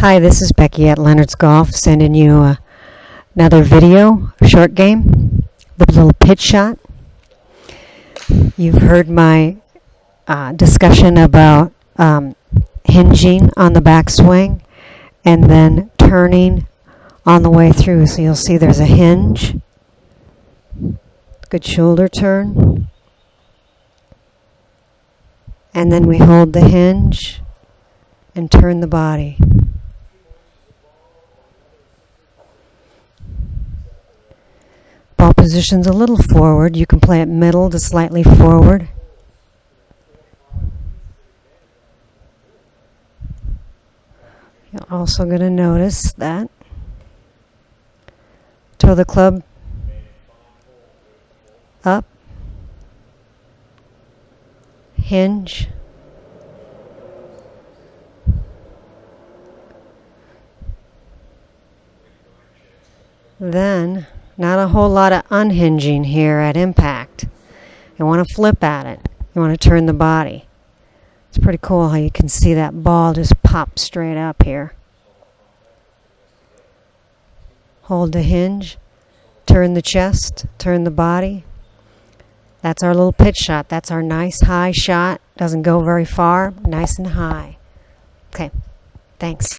Hi, this is Becky at Leonard's Golf, sending you another video, short game, the little pitch shot. You've heard my discussion about hinging on the backswing and then turning on the way through. So you'll see there's a hinge, good shoulder turn, and then we hold the hinge and turn the body. Ball position's a little forward. You can play it middle to slightly forward. You're also going to notice that toe the club up, hinge, then not a whole lot of unhinging here at impact. You want to flip at it. You want to turn the body. It's pretty cool how you can see that ball just pop straight up here. Hold the hinge, turn the chest, turn the body. That's our little pitch shot. That's our nice high shot. Doesn't go very far, nice and high. Okay, thanks.